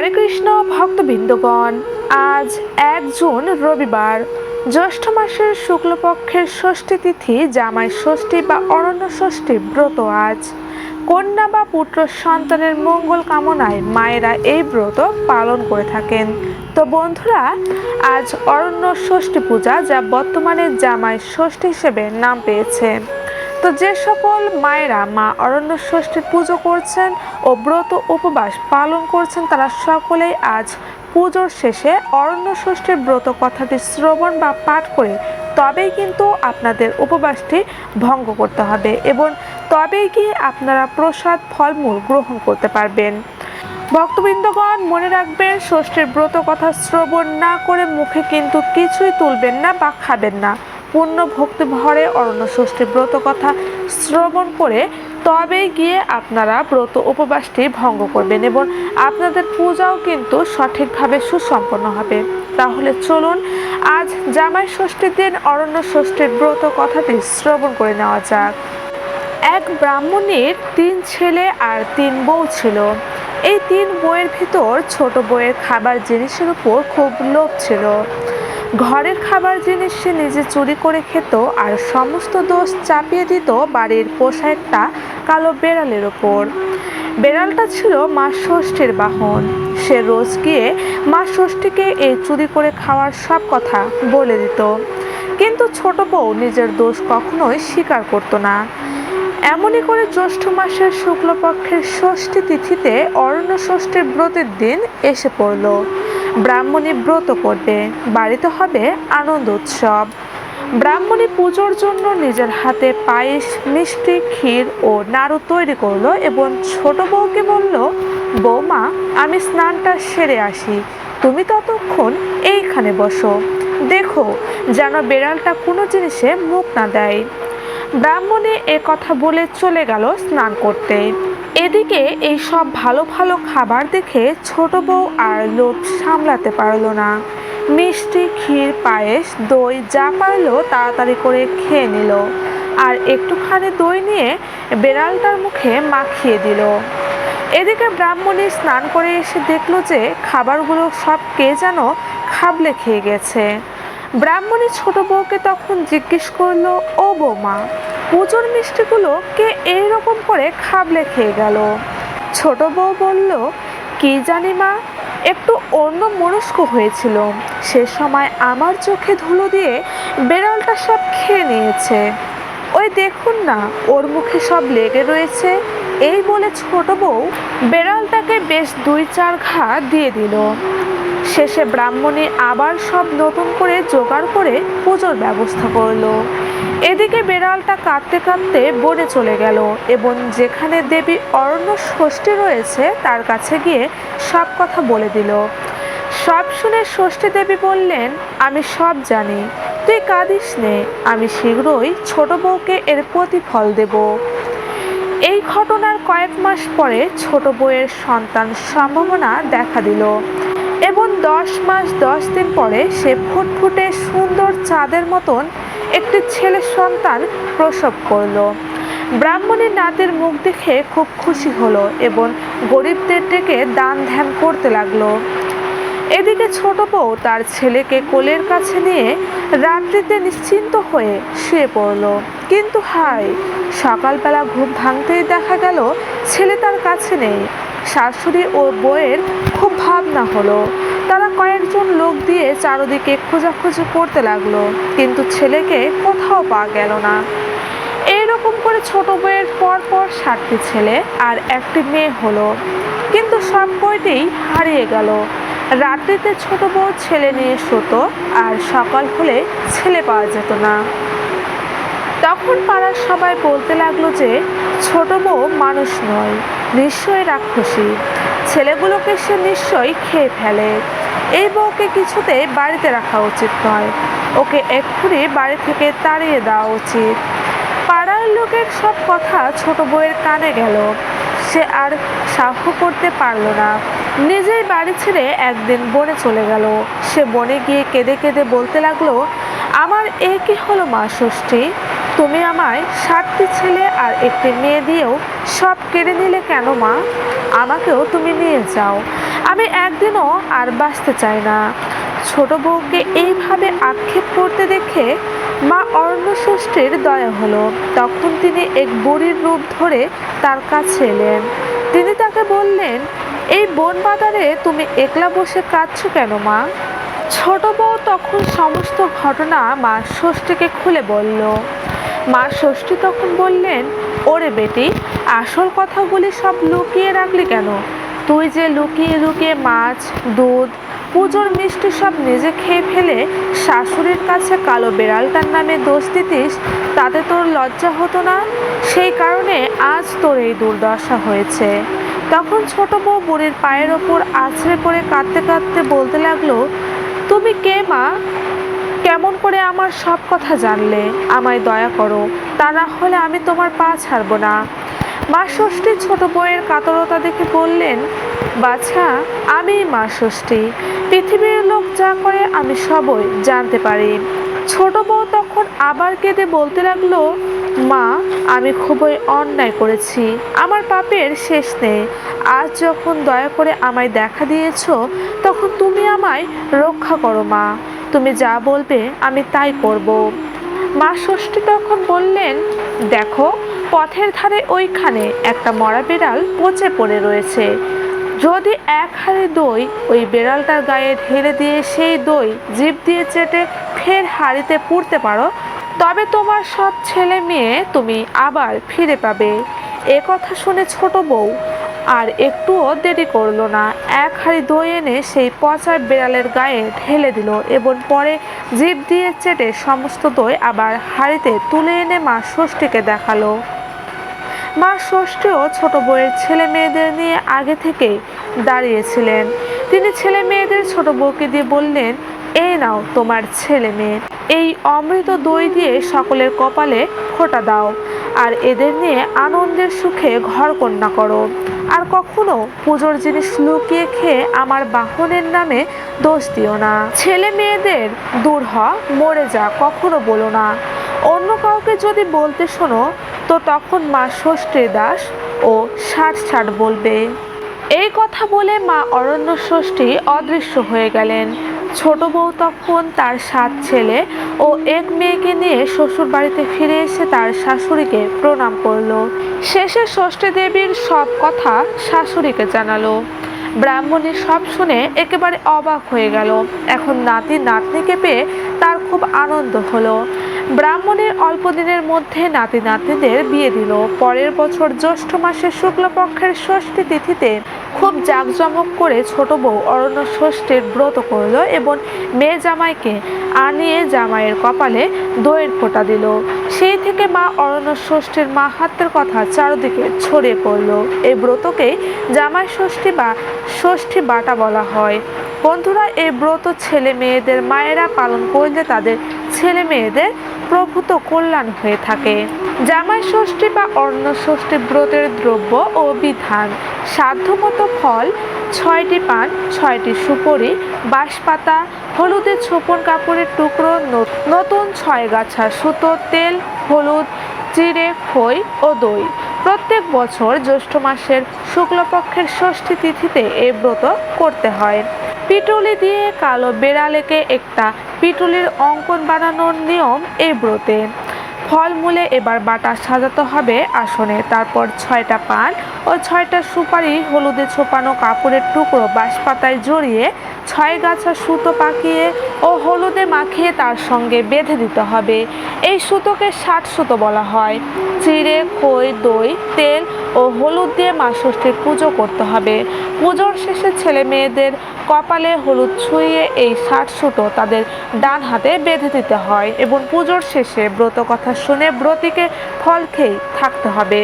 হরে কৃষ্ণ ভক্তবৃন্দগণ, আজ 1 জুন রবিবার, জ্যৈষ্ঠ মাসের শুক্লপক্ষের ষষ্ঠী তিথি জামাই ষষ্ঠী বা অরণ্য ষষ্ঠী ব্রত। আজ কন্যা বা পুত্র সন্তানের মঙ্গল কামনায় মায়েরা এই ব্রত পালন করে থাকেন। তো বন্ধুরা, আজ অরণ্য ষষ্ঠী পূজা, যা বর্তমানে জামাই ষষ্ঠী হিসেবে নাম পেয়েছে। তো যে সকল মায়েরা মা অরণ্য ষষ্ঠীর পুজো করছেন ও ব্রত উপবাস পালন করছেন, তারা সকলেই আজ পুজোর শেষে অরণ্য ষষ্ঠীর ব্রত কথাটি শ্রবণ বা পাঠ করে তবেই কিন্তু আপনাদের উপবাসটি ভঙ্গ করতে হবে এবং তবেই গিয়ে আপনারা প্রসাদ ফলমূল গ্রহণ করতে পারবেন। ভক্তবৃন্দগণ, মনে রাখবেন, ষষ্ঠীর ব্রত কথা শ্রবণ না করে মুখে কিন্তু কিছুই তুলবেন না বা খাবেন না। পূর্ণ ভক্তি ভরে অরণ্য ষষ্ঠীর ব্রত কথা শ্রবণ করে তবেই গিয়ে আপনারা ব্রত উপবাসটি ভঙ্গ করবেন এবং আপনাদের পূজাও কিন্তু সঠিকভাবে সুসম্পন্ন হবে। তাহলে চলুন আজ জামাই ষষ্ঠীর দিন অরণ্য ষষ্ঠীর ব্রত কথাটি শ্রবণ করে নেওয়া যাক। এক ব্রাহ্মণের 3 ছেলে আর 3 বউ ছিল। এই 3 বউয়ের ভিতর ছোট বউয়ের খাবার জিনিসের উপর খুব লোভ ছিল। ঘরের খাবার জিনিস সে নিজে চুরি করে খেত আর সমস্ত দোষ চাপিয়ে দিত বাড়ির পোষা একটা কালো বেড়ালের ওপর। বেড়ালটা ছিল মা ষষ্ঠীর বাহন। সে রোজ গিয়ে মা ষষ্ঠীকে এই চুরি করে খাওয়ার সব কথা বলে দিত, কিন্তু ছোট বউ নিজের দোষ কখনোই স্বীকার করত না। এমনই করে জ্যৈষ্ঠ মাসের শুক্লপক্ষের ষষ্ঠী তিথিতে অরণ্য ষষ্ঠীর ব্রতের দিন এসে পড়ল। ব্রাহ্মণী ব্রত করবে, বাড়িতে হবে আনন্দ উৎসব। ব্রাহ্মণী পুজোর জন্য নিজের হাতে পায়েস, মিষ্টি, ক্ষীর ও নাড়ু তৈরি করলো এবং ছোট বউকে বলল, বৌমা, আমি স্নানটা সেরে আসি, তুমি ততক্ষণ এইখানে বসো, দেখো যেন বেড়ালটা কোনো জিনিসে মুখ না দেয়। ব্রাহ্মণী এ কথা বলে চলে গেল স্নান করতে। এদিকে এই সব ভালো ভালো খাবার দেখে ছোট বউ আর লোভ সামলাতে পারলো না। মিষ্টি, ক্ষীর, পায়েস, দই যা পারলো তাড়াতাড়ি করে খেয়ে নিল আর একটুখানি দই নিয়ে বেড়ালটার মুখে মাখিয়ে দিল। এদিকে ব্রাহ্মণী স্নান করে এসে দেখলো যে খাবারগুলো সব কে যেন খাবলে খেয়ে গেছে। ব্রাহ্মণী ছোট বউকে তখন জিজ্ঞেস করলো, ও বৌমা, পুজোর মিষ্টিগুলো কে এইরকম করে খাবলে খেয়ে গেল? ছোট বউ বলল, কি জানি মা, একটু অন্য মনস্ক হয়েছিল, সে সময় আমার চোখে ধুলো দিয়ে বেড়ালটা সব খেয়ে নিয়েছে, ওই দেখুন না, ওর মুখে সব লেগে রয়েছে। এই বলে ছোট বউ বেড়ালটাকে বেশ 2-4 ঘা দিয়ে দিল। শেষে ব্রাহ্মণী আবার সব নতুন করে জোগাড় করে পুজোর ব্যবস্থা করলো। এদিকে বেড়ালটা কাঁদতে কাঁদতে বনে চলে গেল এবং যেখানে দেবী অরণ্য ষষ্ঠী রয়েছে তার কাছে গিয়ে সব কথা বলে দিল। সব শুনে ষষ্ঠী দেবী বললেন, আমি সব জানি, তুই কাঁদিস নে, আমি শীঘ্রই ছোট বউকে এর প্রতিফল দেব। এই ঘটনার কয়েক মাস পরে ছোট বউয়ের সন্তান সম্ভাবনা দেখা দিল এবং 10 মাস 10 দিন পরে সে ফুটফুটে সুন্দর চাঁদের মতন একটি ছেলে সন্তান প্রসব করল। ব্রাহ্মণীর নাতির মুখ দেখে খুব খুশি হলো এবং গরিবদের ডেকে দান ধ্যান করতে লাগলো। এদিকে ছোট বউ তার ছেলেকে কোলের কাছে নিয়ে রাত্রিতে নিশ্চিন্ত হয়ে শুয়ে পড়ল, কিন্তু হায়, সকালবেলা ঘুম ভাঙতেই দেখা গেল ছেলে তার কাছে নেই। শাশুড়ি ও বউয়ের খুব ভাবনা হলো। তারা কয়েকজন লোক দিয়ে চারদিকে খোঁজাখুঁজি করতে লাগলো, কিন্তু ছেলেকে কোথাও পাওয়া গেল না। এইরকম করে ছোট বউয়ের পর 7টি ছেলে আর একটি মেয়ে হলো, কিন্তু সব কয়টিই হারিয়ে গেল। রাত্রিতে ছোট বউ ছেলে নিয়ে শুতো আর সকাল হলে ছেলে পাওয়া যেত না। তখন পাড়ার সবাই বলতে লাগলো যে ছোট বউ মানুষ নয়, নিশ্চয়ই রাক্ষসী, ছেলেগুলোকে সে নিশ্চয়ই খেয়ে ফেলে। এই বউকে কিছুতেই বাড়িতে রাখা উচিত নয়, ওকে এক্ষুনি বাড়ি থেকে তাড়িয়ে দেওয়া উচিত। পাড়ার লোকের সব কথা ছোট বউয়ের কানে গেল, সে আর সাহস করতে পারল না। নিজেই বাড়ি ছেড়ে একদিন বনে চলে গেল। সে বনে গিয়ে কেঁদে কেঁদে বলতে লাগলো, আমার এ কি হলো মা ষষ্ঠী, তুমি আমায় 7টি ছেলে আর একটি মেয়ে দিয়েও সব কেড়ে নিলে কেন মা? আমাকেও তুমি নিয়ে যাও, আমি একদিনও আর বাঁচতে চাই না। ছোট বউকে এইভাবে আক্ষেপ করতে দেখে মা অরণ্যষষ্ঠীর দয়া হলো। তখন তিনি এক বুড়ির রূপ ধরে তার কাছে এলেন। তিনি তাকে বললেন, এই বন বাজারে তুমি একলা বসে কাঁদছো কেন মা? ছোট বউ তখন সমস্ত ঘটনা মা ষষ্ঠীকে খুলে বলল। মা ষষ্ঠী তখন বললেন, ওরে বেটি, আসল কথাগুলি সব লুকিয়ে রাখলি কেন? তুই যে লুকিয়ে লুকিয়ে মাছ, দুধ, পুজোর মিষ্টি সব নিজে খেয়ে ফেলে শাশুড়ির কাছে কালো বেড়ালটার নামে দোষ দিতিস, তাতে তোর লজ্জা হতো না? সেই কারণে আজ তোর এই দুর্দশা হয়েছে। তখন ছোট বউ বুড়ির পায়ের ওপর আছড়ে পড়ে কাঁদতে কাঁদতে বলতে লাগলো, তুমি কে মা? কেমন করে আমার সব কথা জানলে? আমায় দয়া করো, তা না হলে আমি তোমার পা ছাড়বো না। মা ষষ্ঠী ছোট বউয়ের কাতরতা দেখে বললেন, বাছা, আমি মা ষষ্ঠী, পৃথিবীর লোক যা করে আমি সবই জানতে পারি। ছোট বউ তখন আবার কেঁদে বলতে লাগলো, মা, আমি খুবই অন্যায় করেছি, আমার পাপের শেষ নেই। আজ যখন দয়া করে আমায় দেখা দিয়েছো, তখন তুমি আমায় রক্ষা করো মা। তুমি যা বলবে আমি তাই করব। মা ষষ্ঠী তখন বললেন, দেখো, পথের ধারে ওইখানে একটা মরা বিড়াল পচে পড়ে রয়েছে। যদি এক হাঁড়ি দই ওই বিড়ালটার গায়ে ঢেলে দিয়ে সেই দই জিভ দিয়ে চেটে ফের হাঁড়িতে পুড়তে পারো, তবে তোমার সব ছেলে মেয়ে তুমি আবার ফিরে পাবে। এ কথা শুনে ছোট বউ আর একটুও দেরি করলো না, এক হাঁড়ি দই এনে সেই পচা বিড়ালের গায়ে ঢেলে দিল এবং পরে জিভ দিয়ে চেটে সমস্ত দই আবার হাঁড়িতে তুলে এনে মা ষষ্ঠীকে দেখালো। মা ষষ্ঠীও ছোট বউয়ের ছেলে মেয়েদের নিয়ে আগে থেকেই দাঁড়িয়েছিলেন। তিনি ছেলে মেয়েদের ছোট বউকে দিয়ে বললেন, এই নাও তোমার ছেলে মেয়ে, এই অমৃত দই দিয়ে সকলের কপালে ফোঁটা দাও, আর এদের নিয়ে আনন্দের সুখে ঘর কন্যা করো। আর কখনো পুজোর জিনিস লুকিয়ে খেয়ে আমার বাহনের নামে দোষ দিও না। ছেলে মেয়েদের দূর হ, মরে যা কখনো বলো না। অন্য কাউকে যদি বলতে শোনো, তো তখন মা ষষ্ঠীর দাস ও ষাট ষাট বলবে। এই কথা বলে মা অরণ্যষষ্ঠী অদৃশ্য হয়ে গেলেন। ছোট বউ তখন তার 7 ছেলে ও এক মেয়েকে নিয়ে শ্বশুর বাড়িতে ফিরে এসে তার শাশুড়িকে প্রণাম করলো। শেষে ষষ্ঠী দেবীর সব কথা শাশুড়িকে জানালো। ব্রাহ্মণী সব শুনে একেবারে অবাক হয়ে গেল। এখন নাতি নাতনিকে পেয়ে তার খুব আনন্দ হলো। ব্রাহ্মণের অল্প দিনের মধ্যে নাতি নাতনিদের বিয়ে দিল। পরের বছর জ্যৈষ্ঠ মাসের শুক্লপক্ষের ষষ্ঠী তিথিতে খুব জাঁকজমক করে ছোট বউ অরণ্যষষ্ঠীর ব্রত করলো এবং মেয়ে জামাইকে আনিয়ে জামাইয়ের কপালে দইয়ের ফোঁটা দিল। সেই থেকে মা অরণ্যষষ্ঠীর মাহাত্ম্যের কথা চারদিকে ছড়িয়ে পড়ল। এই ব্রতকে জামাই ষষ্ঠী বা ষষ্ঠী বাটা বলা হয়। বন্ধুরা, এই ব্রত ছেলে মেয়েদের মায়েরা পালন করলে তাদের ছেলে মেয়েদের প্রভূত কল্যাণ হয়ে থাকে। জামাই ষষ্ঠী বা অরণ্যষষ্ঠী ব্রতের দ্রব্য ও বিধান: সাধ্যমতো ফল 6টি পান, 6টি সুপারি, বাঁশপাতা, হলুদে ছোপন কাপড়ের টুকরো, নতুন 6 গাছা সুতো, তেল, হলুদ, জিরে, খই ও দই। প্রত্যেক বছর জ্যৈষ্ঠ মাসের শুক্লপক্ষের ষষ্ঠী তিথিতে এই ব্রত করতে হয়। পিটুলি দিয়ে কালো বেড়ালেকে একটা পিটুলির অঙ্কন বানানোর নিয়ম এই ব্রতে। ফলমূলে এবার বাটা সাজাতে হবে আসনে। তারপর 6টা পান ও 6টা সুপারি হলুদে ছোপানো কাপড়ের টুকরো বাঁশপাতায় জড়িয়ে 6 গাছা সুতো পাকিয়ে ও হলুদে মাখিয়ে তার সঙ্গে বেঁধে দিতে হবে। এই সুতোকে 60 সুতো বলা হয়। চিড়ে, খই, দই, তেল ও হলুদ দিয়ে মা ষষ্ঠীর পুজো করতে হবে। পুজোর শেষে ছেলে মেয়েদের কপালে হলুদ ছুঁয়ে এই 60 সুতো তাদের ডান হাতে বেঁধে দিতে হয় এবং পুজোর শেষে ব্রত কথা শুনে ব্রতীকে ফল খেয়ে থাকতে হবে।